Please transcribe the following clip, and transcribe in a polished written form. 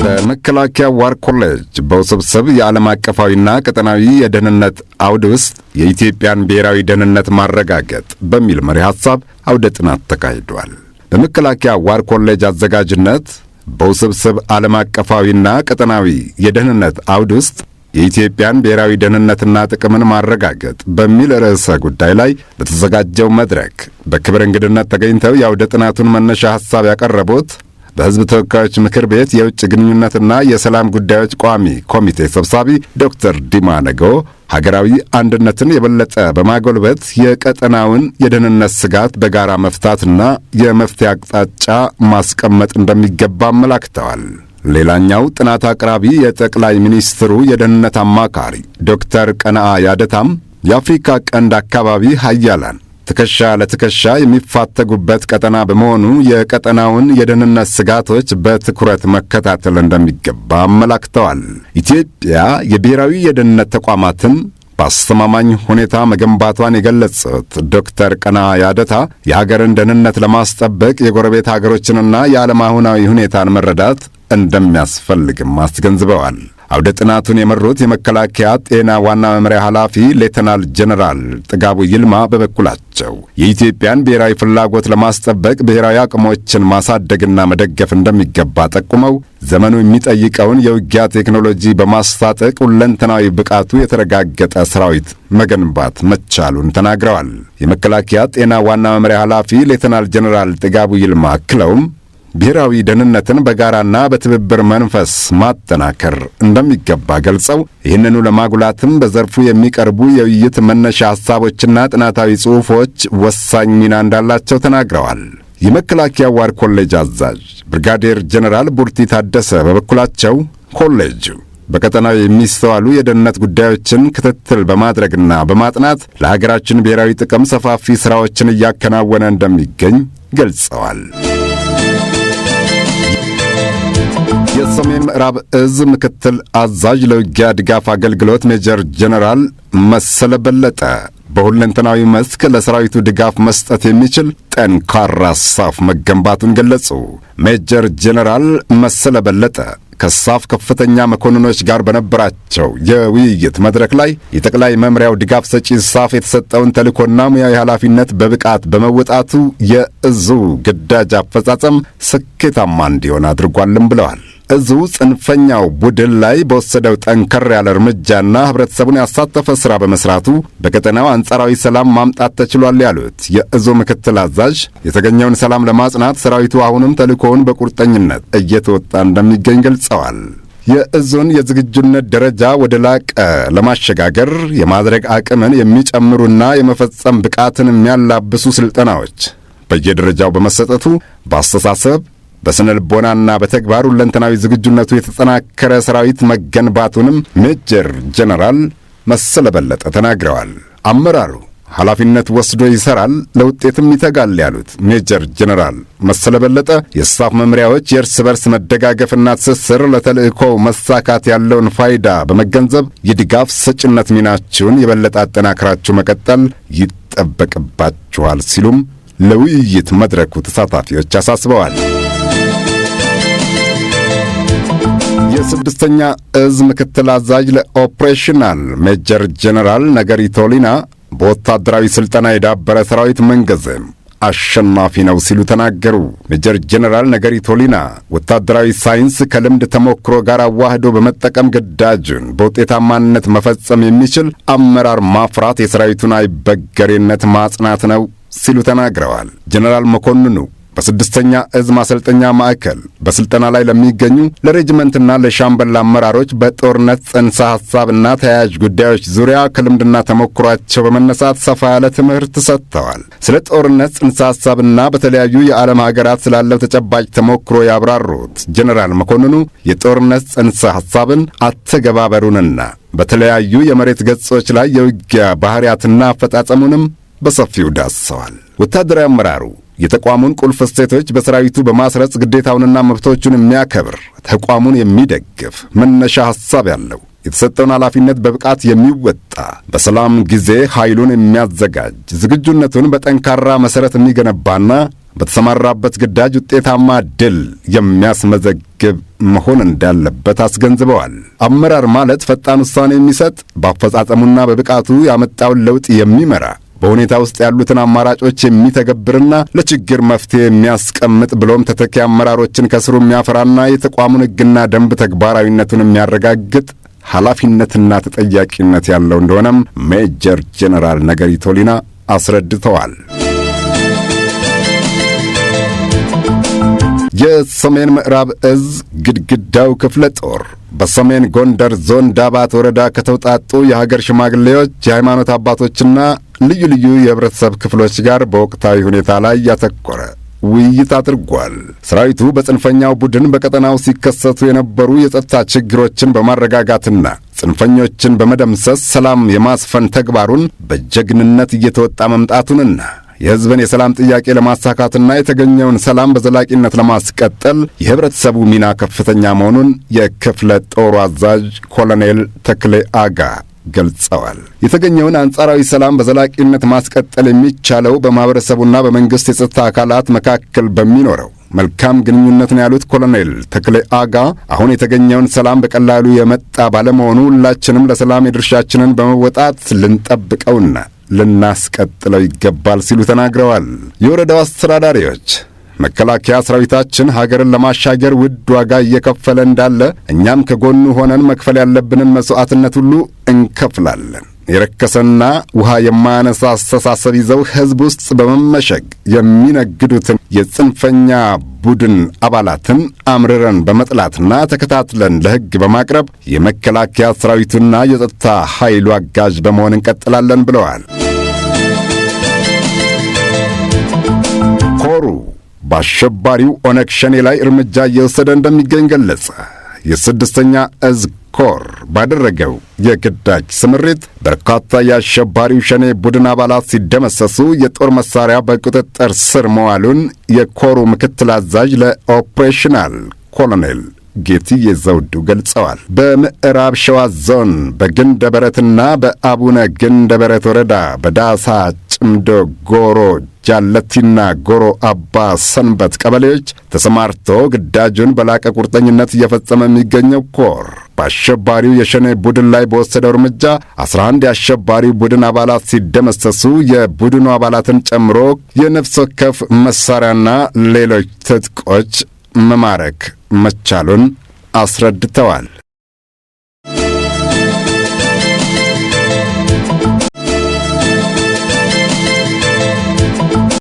በመከላከያ ዋር ኮሌጅ በውስብስብ የዓለም አቀፋዊና ቀጠናዊ የደህንነት አውድ ውስጥ የኢትዮጵያን ብሔራዊ ደህንነት ማረጋገጥ በሚል መሪ ሐሳብ አውደ ጥናት ተካሂዷል። በመከላከያ ዋር ኮሌጅ አዘጋጅነት በውስብስብ ዓለም አቀፋዊና ቀጠናዊ የደህንነት አውድ ውስጥ የኢትዮጵያን ብሔራዊ ደህንነትና ጥቅምን ማረጋገጥ በሚል ርዕሰ ጉዳይ ላይ በተዘጋጀው መድረክ በክብር እንግድነት ተገኝተው የአውደ ጥናቱን መነሻ ሐሳብ ያቀረቡት በሕዝብ ተወካዮች ምክር ቤት የውጭ ግንኙነትና የሰላም ጉዳዮች ቋሚ ኮሚቴ ሰብሳቢ ዶክተር ዲማ ነገዎ ሀገራዊ አንድነትን የበለጠ በማጎልበት የቀጠናውን የደህንነት ስጋት በጋራ መፍታትና የመፍትሄ አቅጣጫ ማስቀመጥ እንደሚገባ አመላክተዋል። ሌላኛው ጥናት አቅራቢ የጠቅላይ ሚኒስትሩ የደህንነት አማካሪ ዶክተር ቀነዓ ያደታም የአፍሪካ ቀንድ አካባቢ ሀያላን ትከሻ ለትከሻ የሚፋተጉበት ቀጠና በመሆኑ የቀጠናውን የደህንነት ስጋቶች በትኩረት መከታተል እንደሚገባ አመላክተዋል። ኢትዮጵያ የብሔራዊ የደህንነት ተቋማትን በአስተማማኝ ሁኔታ መገንባቷን የገለጹት ዶክተር ቀነዓ ያደታ የሀገርን ደህንነት ለማስጠበቅ የጎረቤት ሀገሮችንና የዓለም አሁናዊ ሁኔታን መረዳት እንደሚያስፈልግም አስገንዝበዋል። አውደ ጥናቱን የመሩት የመከላከያ ጤና ዋና መምሪያ ኃላፊ ሌተናል ጀነራል ጥጋቡ ይልማ በበኩላቸው የኢትዮጵያን ብሔራዊ ፍላጎት ለማስጠበቅ ብሔራዊ አቅሞችን ማሳደግና መደገፍ እንደሚገባ ጠቁመው ዘመኑ የሚጠይቀውን የውጊያ ቴክኖሎጂ በማስታጠቅ ሁለንተናዊ ብቃቱ የተረጋገጠ ሰራዊት መገንባት መቻሉን ተናግረዋል። የመከላከያ ጤና ዋና መምሪያ ኃላፊ ሌተናል ጀነራል ጥጋቡ ይልማ አክለውም ብሔራዊ ደህንነትን በጋራና በትብብር መንፈስ ማጠናከር እንደሚገባ ገልጸው ይህንኑ ለማጉላትም በዘርፉ የሚቀርቡ የውይይት መነሻ ሐሳቦችና ጥናታዊ ጽሑፎች ወሳኝ ሚና እንዳላቸው ተናግረዋል። የመከላከያ ዋር ኮሌጅ አዛዥ ብርጋዴር ጀነራል ቡርቲ ታደሰ በበኩላቸው ኮሌጁ በቀጠናው የሚስተዋሉ የደህንነት ጉዳዮችን ክትትል በማድረግና በማጥናት ለሀገራችን ብሔራዊ ጥቅም ሰፋፊ ሥራዎችን እያከናወነ እንደሚገኝ ገልጸዋል። የሰሜን ምዕራብ እዝ ምክትል አዛዥ ለውጊያ ድጋፍ አገልግሎት ሜጀር ጀነራል መሰለ በለጠ በሁለንተናዊ መስክ ለሰራዊቱ ድጋፍ መስጠት የሚችል ጠንካራ ሳፍ መገንባቱን ገለጹ። ሜጀር ጀነራል መሰለ በለጠ ከሳፍ ከፍተኛ መኮንኖች ጋር በነበራቸው የውይይት መድረክ ላይ የጠቅላይ መምሪያው ድጋፍ ሰጪ ሳፍ የተሰጠውን ተልእኮና ሙያዊ ኃላፊነት በብቃት በመወጣቱ የእዙ ግዳጅ አፈጻጸም ስኬታማ እንዲሆን አድርጓልም ብለዋል። እዙ ጽንፈኛው ቡድን ላይ በወሰደው ጠንከር ያለ እርምጃና ህብረተሰቡን ያሳተፈ ሥራ በመስራቱ በቀጠናው አንጻራዊ ሰላም ማምጣት ተችሏል ያሉት የእዙ ምክትል አዛዥ የተገኘውን ሰላም ለማጽናት ሰራዊቱ አሁንም ተልእኮውን በቁርጠኝነት እየተወጣ እንደሚገኝ ገልጸዋል። የእዙን የዝግጁነት ደረጃ ወደ ላቀ ለማሸጋገር የማድረግ አቅምን የሚጨምሩና የመፈጸም ብቃትን የሚያላብሱ ስልጠናዎች በየደረጃው በመሰጠቱ በአስተሳሰብ በስነ ልቦናና በተግባር ሁለንተናዊ ዝግጁነቱ የተጠናከረ ሰራዊት መገንባቱንም ሜጀር ጀነራል መሰለ በለጠ ተናግረዋል። አመራሩ ኃላፊነት ወስዶ ይሰራል፣ ለውጤትም ይተጋል ያሉት ሜጀር ጀነራል መሰለ በለጠ የስታፍ መምሪያዎች የእርስ በርስ መደጋገፍና ትስስር ለተልእኮው መሳካት ያለውን ፋይዳ በመገንዘብ የድጋፍ ሰጭነት ሚናችሁን የበለጠ አጠናክራችሁ መቀጠል ይጠበቅባችኋል ሲሉም ለውይይት መድረኩ ተሳታፊዎች አሳስበዋል። የስድስተኛ እዝ ምክትል አዛዥ ለኦፕሬሽናል ሜጀር ጀነራል ነገሪ ቶሊና በወታደራዊ ሥልጠና የዳበረ ሰራዊት ምንጊዜም አሸናፊ ነው ሲሉ ተናገሩ። ሜጀር ጀነራል ነገሪ ቶሊና ወታደራዊ ሳይንስ ከልምድ ተሞክሮ ጋር አዋህዶ በመጠቀም ግዳጁን በውጤታማነት መፈጸም የሚችል አመራር ማፍራት የሰራዊቱን አይበገሬነት ማጽናት ነው ሲሉ ተናግረዋል። ጀነራል መኮንኑ በስድስተኛ እዝ ማሰልጠኛ ማዕከል በስልጠና ላይ ለሚገኙ ለሬጅመንትና ለሻምበል አመራሮች በጦርነት ጽንሰ ሐሳብና ተያያዥ ጉዳዮች ዙሪያ ከልምድና ተሞክሯቸው በመነሳት ሰፋ ያለ ትምህርት ሰጥተዋል። ስለ ጦርነት ጽንሰ ሐሳብና በተለያዩ የዓለም ሀገራት ስላለው ተጨባጭ ተሞክሮ ያብራሩት ጀነራል መኮንኑ የጦርነት ጽንሰ ሐሳብን አተገባበሩንና በተለያዩ የመሬት ገጾች ላይ የውጊያ ባህሪያትና አፈጻጸሙንም በሰፊው ዳስሰዋል። ወታደራዊ አመራሩ የተቋሙን ቁልፍ እሴቶች በሰራዊቱ በማስረጽ ግዴታውንና መብቶቹን የሚያከብር ተቋሙን የሚደግፍ መነሻ ሐሳብ ያለው የተሰጠውን ኃላፊነት በብቃት የሚወጣ በሰላም ጊዜ ኃይሉን የሚያዘጋጅ ዝግጁነቱን በጠንካራ መሠረት የሚገነባና በተሰማራበት ግዳጅ ውጤታማ ድል የሚያስመዘግብ መሆን እንዳለበት አስገንዝበዋል። አመራር ማለት ፈጣን ውሳኔ የሚሰጥ፣ በአፈጻጸሙና በብቃቱ ያመጣውን ለውጥ የሚመራ፣ በሁኔታ ውስጥ ያሉትን አማራጮች የሚተገብርና ለችግር መፍትሄ የሚያስቀምጥ ብሎም ተተኪ አመራሮችን ከስሩ የሚያፈራና የተቋሙን ሕግና ደንብ ተግባራዊነቱን የሚያረጋግጥ ኃላፊነትና ተጠያቂነት ያለው እንደሆነም ሜጀር ጄኔራል ነገሪ ቶሊና አስረድተዋል። የሰሜን ምዕራብ እዝ ግድግዳው ክፍለ ጦር በሰሜን ጎንደር ዞን ዳባት ወረዳ ከተውጣጡ የሀገር ሽማግሌዎች፣ የሃይማኖት አባቶችና ልዩ ልዩ የህብረተሰብ ክፍሎች ጋር በወቅታዊ ሁኔታ ላይ ያተኮረ ውይይት አድርጓል። ሰራዊቱ በጽንፈኛው ቡድን በቀጠናው ሲከሰቱ የነበሩ የጸጥታ ችግሮችን በማረጋጋትና ጽንፈኞችን በመደምሰስ ሰላም የማስፈን ተግባሩን በጀግንነት እየተወጣ መምጣቱንና የሕዝብን የሰላም ጥያቄ ለማሳካትና የተገኘውን ሰላም በዘላቂነት ለማስቀጠል የህብረተሰቡ ሚና ከፍተኛ መሆኑን የክፍለ ጦሩ አዛዥ ኮሎኔል ተክሌ አጋ ገልጸዋል። የተገኘውን አንጻራዊ ሰላም በዘላቂነት ማስቀጠል የሚቻለው በማህበረሰቡና በመንግስት የጸጥታ አካላት መካከል በሚኖረው መልካም ግንኙነት ነው ያሉት ኮሎኔል ተክሌ አጋ አሁን የተገኘውን ሰላም በቀላሉ የመጣ ባለመሆኑ ሁላችንም ለሰላም የድርሻችንን በመወጣት ልንጠብቀውና ልናስቀጥለው ይገባል ሲሉ ተናግረዋል። የወረዳው አስተዳዳሪዎች መከላከያ ሰራዊታችን ሀገርን ለማሻገር ውድ ዋጋ እየከፈለ እንዳለ እኛም ከጎኑ ሆነን መክፈል ያለብንን መስዋዕትነት ሁሉ እንከፍላለን። የረከሰና ውሃ የማያነሳ አስተሳሰብ ይዘው ሕዝብ ውስጥ በመመሸግ የሚነግዱትን የጽንፈኛ ቡድን አባላትን አምርረን በመጥላትና ተከታትለን ለሕግ በማቅረብ የመከላከያ ሰራዊቱና የጸጥታ ኃይሉ አጋዥ በመሆን እንቀጥላለን ብለዋል። ኮሩ በአሸባሪው ኦነግ ሸኔ ላይ እርምጃ እየወሰደ እንደሚገኝ ገለጸ። የስድስተኛ እዝ ኮር ባደረገው የግዳጅ ስምሪት በርካታ የአሸባሪው ሸኔ ቡድን አባላት ሲደመሰሱ የጦር መሳሪያ በቁጥጥር ስር መዋሉን የኮሩ ምክትል አዛዥ ለኦፕሬሽናል ኮሎኔል ጌትዬ ዘውዱ ገልጸዋል። በምዕራብ ሸዋ ዞን በግንደ በረትና በአቡነ ግንደ በረት ወረዳ በዳሳ ጭምዶ ጎሮ ጃለቲና ጎሮ አባ ሰንበት ቀበሌዎች ተሰማርቶ ግዳጁን በላቀ ቁርጠኝነት እየፈጸመ የሚገኘው ኮር በአሸባሪው የሸኔ ቡድን ላይ በወሰደው እርምጃ 11 የአሸባሪው ቡድን አባላት ሲደመሰሱ የቡድኑ አባላትን ጨምሮ የነፍስ ወከፍ መሳሪያና ሌሎች ትጥቆች መማረክ መቻሉን አስረድተዋል።